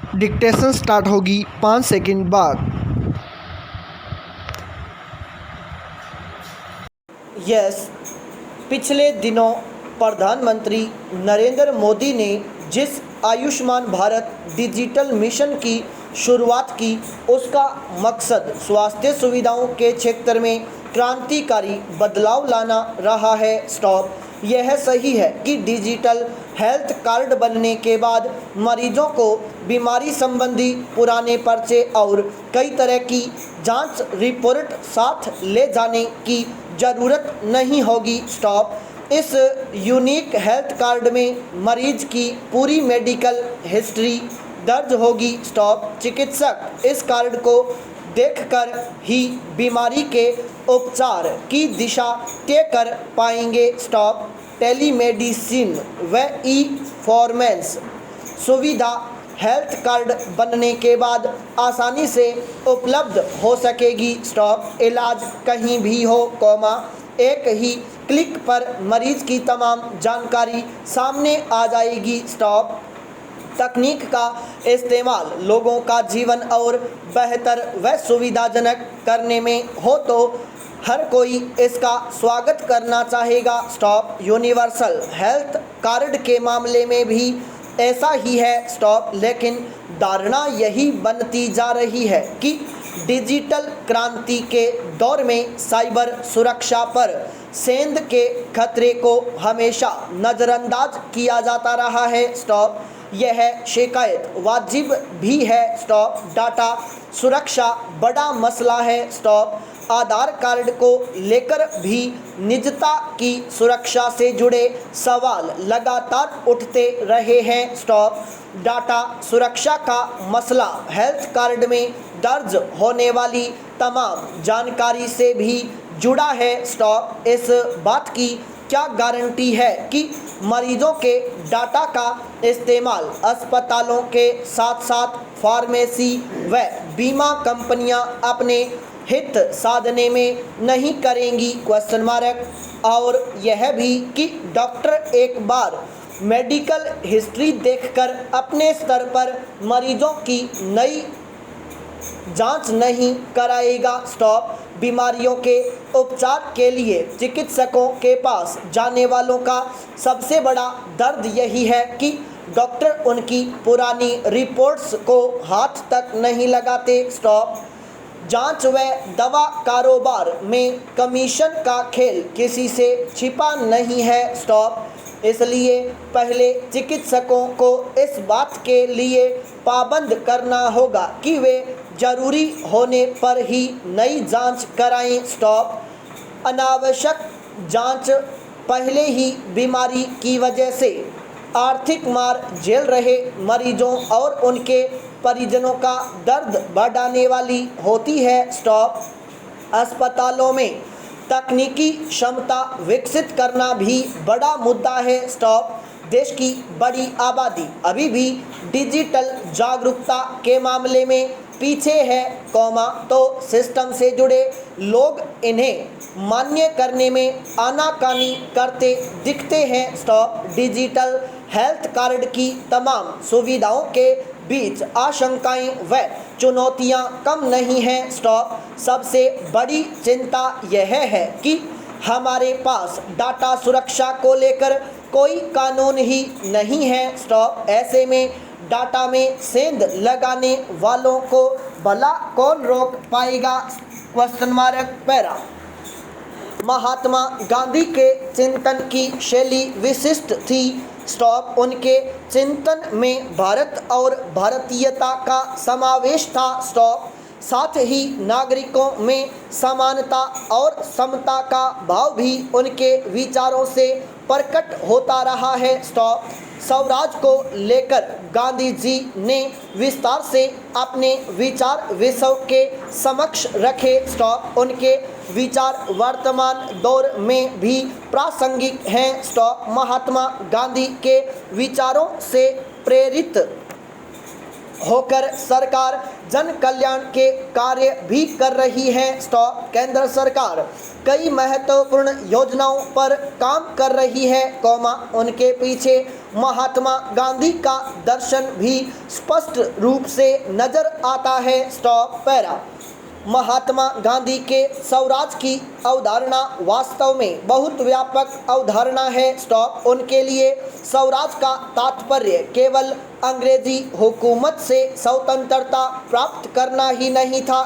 Dictation start होगी 5 second बाद। Yes, पिछले दिनों प्रधानमंत्री नरेंद्र मोदी ने जिस आयुष्मान भारत डिजिटल मिशन की शुरुआत की, उसका मकसद स्वास्थ्य सुविधाओं के क्षेत्र में क्रांतिकारी बदलाव लाना रहा है। स्टॉप। यह सही है कि डिजिटल हेल्थ कार्ड बनने के बाद मरीजों को बीमारी संबंधी पुराने पर्चे और कई तरह की जांच रिपोर्ट साथ ले जाने की ज़रूरत नहीं होगी। स्टॉप। इस यूनिक हेल्थ कार्ड में मरीज की पूरी मेडिकल हिस्ट्री दर्ज होगी। स्टॉप। चिकित्सक इस कार्ड को देखकर ही बीमारी के उपचार की दिशा तय कर पाएंगे। स्टॉप। टेलीमेडिसिन व ई फॉर्मेंस सुविधा हेल्थ कार्ड बनने के बाद आसानी से उपलब्ध हो सकेगी। स्टॉप। इलाज कहीं भी हो, एक ही क्लिक पर मरीज की तमाम जानकारी सामने आ जाएगी। स्टॉप। तकनीक का इस्तेमाल लोगों का जीवन और बेहतर व सुविधाजनक करने में हो तो हर कोई इसका स्वागत करना चाहेगा। स्टॉप। यूनिवर्सल हेल्थ कार्ड के मामले में भी ऐसा ही है। स्टॉप। लेकिन धारणा यही बनती जा रही है कि डिजिटल क्रांति के दौर में साइबर सुरक्षा पर सेंध के खतरे को हमेशा नज़रअंदाज किया जाता रहा है। स्टॉप। यह शिकायत वाजिब भी है। स्टॉप। डाटा सुरक्षा बड़ा मसला है। स्टॉप। आधार कार्ड को लेकर भी निजता की सुरक्षा से जुड़े सवाल लगातार उठते रहे हैं। स्टॉप। डाटा सुरक्षा का मसला हेल्थ कार्ड में दर्ज होने वाली तमाम जानकारी से भी जुड़ा है। स्टॉप। इस बात की क्या गारंटी है कि मरीजों के डाटा का इस्तेमाल अस्पतालों के साथ साथ फार्मेसी व बीमा कंपनियां अपने हित साधने में नहीं करेंगी? Question mark. और यह भी कि डॉक्टर एक बार मेडिकल हिस्ट्री देखकर अपने स्तर पर मरीजों की नई जांच नहीं कराएगा। स्टॉप। बीमारियों के उपचार के लिए चिकित्सकों के पास जाने वालों का सबसे बड़ा दर्द यही है कि डॉक्टर उनकी पुरानी रिपोर्ट्स को हाथ तक नहीं लगाते। स्टॉप। जांच व दवा कारोबार में कमीशन का खेल किसी से छिपा नहीं है। स्टॉप। इसलिए पहले चिकित्सकों को इस बात के लिए पाबंद करना होगा कि वे जरूरी होने पर ही नई जांच कराएं। स्टॉप। अनावश्यक जांच पहले ही बीमारी की वजह से आर्थिक मार झेल रहे मरीजों और उनके परिजनों का दर्द बढ़ाने वाली होती है। स्टॉप। अस्पतालों में तकनीकी क्षमता विकसित करना भी बड़ा मुद्दा है। स्टॉप। देश की बड़ी आबादी अभी भी डिजिटल जागरूकता के मामले में पीछे है, तो सिस्टम से जुड़े लोग इन्हें मान्य करने में आनाकानी करते दिखते हैं। स्टॉप। डिजिटल हेल्थ कार्ड की तमाम सुविधाओं के बीच आशंकाएं व चुनौतियां कम नहीं हैं। स्टॉप। सबसे बड़ी चिंता यह है कि हमारे पास डाटा सुरक्षा को लेकर कोई कानून ही नहीं है। स्टॉप। ऐसे में डाटा में सेंध लगाने वालों को भला कौन रोक पाएगा? Question mark. Para. Mahatma Gandhi के चिंतन की शैली विशिष्ट थी। स्टॉप। उनके चिंतन में भारत और भारतीयता का समावेश था। स्टॉप। साथ ही नागरिकों में समानता और समता का भाव भी उनके विचारों से प्रकट होता रहा है। स्टॉप। स्वराज को लेकर गांधी जी ने विस्तार से अपने विचार विश्व के समक्ष रखे। स्टॉप। उनके विचार वर्तमान दौर में भी प्रासंगिक हैं। स्टॉप। महात्मा गांधी के विचारों से प्रेरित होकर सरकार जन कल्याण के कार्य भी कर रही है। स्टॉप। केंद्र सरकार कई महत्वपूर्ण योजनाओं पर काम कर रही है, उनके पीछे महात्मा गांधी का दर्शन भी स्पष्ट रूप से नजर आता है। Stop para. महात्मा गांधी के स्वराज की अवधारणा वास्तव में बहुत व्यापक अवधारणा है। स्टॉप। उनके लिए स्वराज का तात्पर्य केवल अंग्रेजी हुकूमत से स्वतंत्रता प्राप्त करना ही नहीं था,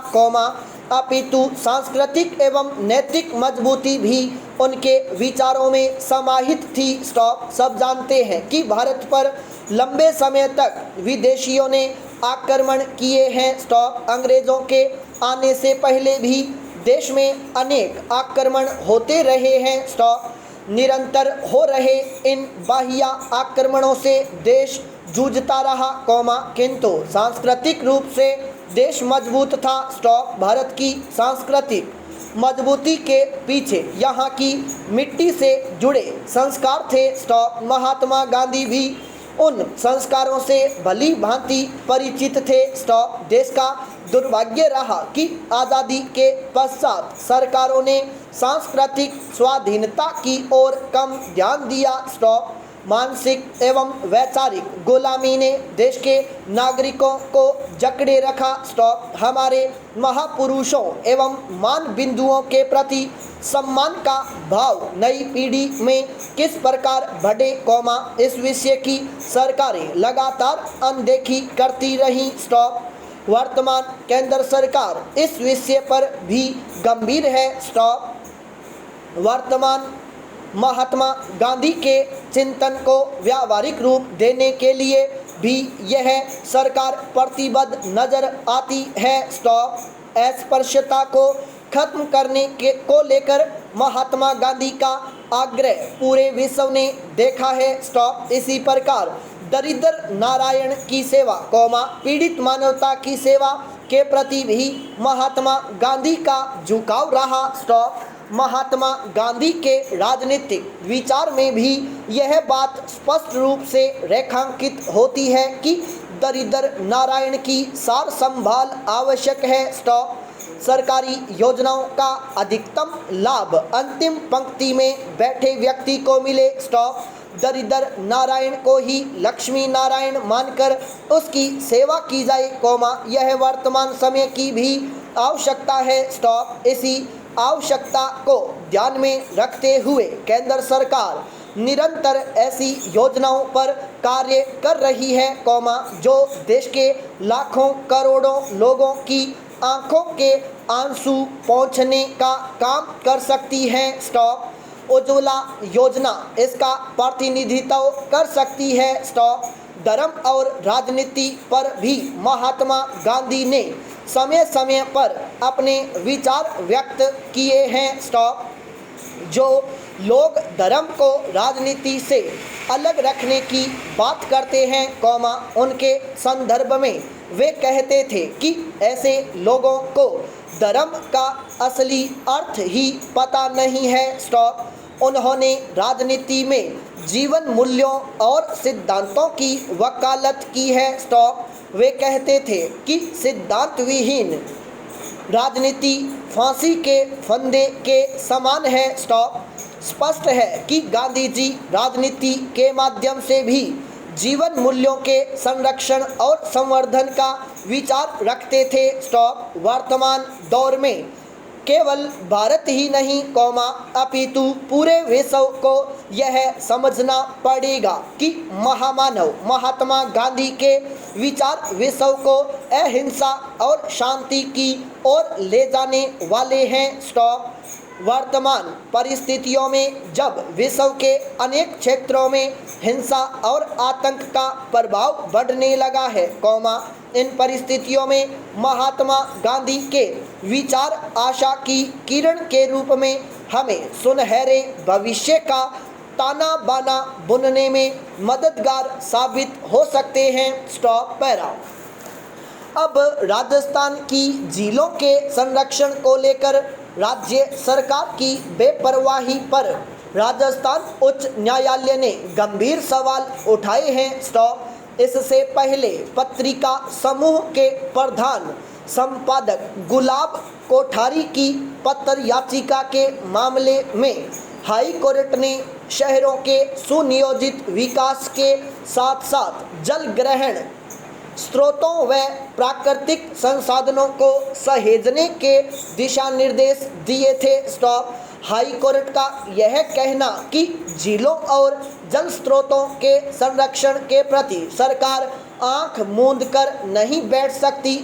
अपितु सांस्कृतिक एवं नैतिक मजबूती भी उनके विचारों में समाहित थी। स्टॉप। सब जानते हैं कि भारत पर लंबे समय तक विदेशियों ने आक्रमण किए हैं। स्टॉप। अंग्रेजों के आने से पहले भी देश में अनेक आक्रमण होते रहे हैं। स्टॉप। निरंतर हो रहे इन बाह्य आक्रमणों से देश जूझता रहा, किंतु सांस्कृतिक रूप से देश मजबूत था। स्टॉप। भारत की सांस्कृतिक मजबूती के पीछे यहाँ की मिट्टी से जुड़े संस्कार थे। स्टॉप। महात्मा गांधी भी उन संस्कारों से भली भांति परिचित थे। स्टॉप। देश का दुर्भाग्य रहा कि आज़ादी के पश्चात सरकारों ने सांस्कृतिक स्वाधीनता की ओर कम ध्यान दिया। स्टॉप। मानसिक एवं वैचारिक गुलामी ने देश के नागरिकों को जकड़े रखा। स्टॉप। हमारे महापुरुषों एवं मान बिंदुओं के प्रति सम्मान का भाव नई पीढ़ी में किस प्रकार बढ़े, इस विषय की सरकारें लगातार अनदेखी करती रहीं। स्टॉप। वर्तमान केंद्र सरकार इस विषय पर भी गंभीर है। स्टॉप। वर्तमान महात्मा गांधी के चिंतन को व्यावहारिक रूप देने के लिए भी यह सरकार प्रतिबद्ध नजर आती है। स्टॉप। अस्पृश्यता को खत्म करने को लेकर महात्मा गांधी का आग्रह पूरे विश्व ने देखा है। स्टॉप। इसी प्रकार दरिद्र नारायण की सेवा, पीड़ित मानवता की सेवा के प्रति भी महात्मा गांधी का झुकाव रहा। स्टॉप। महात्मा गांधी के राजनीतिक विचार में भी यह बात स्पष्ट रूप से रेखांकित होती है कि दरिद्र नारायण की सार संभाल आवश्यक है। स्टॉप। सरकारी योजनाओं का अधिकतम लाभ अंतिम पंक्ति में बैठे व्यक्ति को मिले। स्टॉप। दरिद्र नारायण को ही लक्ष्मी नारायण मानकर उसकी सेवा की जाए, यह वर्तमान समय की भी आवश्यकता है। स्टॉप। इसी आवश्यकता को ध्यान में रखते हुए केंद्र सरकार निरंतर ऐसी योजनाओं पर कार्य कर रही है, जो देश के लाखों करोड़ों लोगों की आंखों के आंसू पोंछने का काम कर सकती हैं। स्टॉप। उज्ज्वला योजना इसका प्रतिनिधित्व कर सकती है। स्टॉप। धर्म और राजनीति पर भी महात्मा गांधी ने समय समय पर अपने विचार व्यक्त किए हैं। स्टॉप। जो लोग धर्म को राजनीति से अलग रखने की बात करते हैं, उनके संदर्भ में वे कहते थे कि ऐसे लोगों को धर्म का असली अर्थ ही पता नहीं है। स्टॉप। उन्होंने राजनीति में जीवन मूल्यों और सिद्धांतों की वकालत की है। स्टॉप। वे कहते थे कि सिद्धांत विहीन राजनीति फांसी के फंदे के समान है। स्टॉप। स्पष्ट है कि गांधी जी राजनीति के माध्यम से भी जीवन मूल्यों के संरक्षण और संवर्धन का विचार रखते थे। स्टॉप। वर्तमान दौर में केवल भारत ही नहीं, अपितु पूरे विश्व को यह समझना पड़ेगा कि महामानव महात्मा गांधी के विचार विश्व को अहिंसा और शांति की ओर ले जाने वाले हैं। स्टॉप। वर्तमान परिस्थितियों में जब विश्व के अनेक क्षेत्रों में हिंसा और आतंक का प्रभाव बढ़ने लगा है, इन परिस्थितियों में महात्मा गांधी के विचार आशा की किरण के रूप में हमें सुनहरे भविष्य का ताना बाना बुनने में मददगार साबित हो सकते हैं। Stop para. अब राजस्थान की झीलों के संरक्षण को लेकर राज्य सरकार की बेपरवाही पर राजस्थान उच्च न्यायालय ने गंभीर सवाल उठाए हैं। स्टॉप। इससे पहले पत्रिका समूह के प्रधान संपादक गुलाब कोठारी की पत्र याचिका के मामले में हाई कोर्ट ने शहरों के सुनियोजित विकास के साथ साथ जल ग्रहण स्रोतों व प्राकृतिक संसाधनों को सहेजने के दिशा निर्देश दिए थे। स्टॉप। हाई कोर्ट का यह कहना कि झीलों और जल स्रोतों के संरक्षण के प्रति सरकार आंख मूंद कर नहीं बैठ सकती,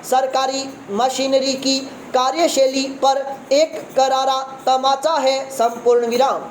सरकारी मशीनरी की कार्यशैली पर एक करारा तमाचा है, संपूर्ण विराम।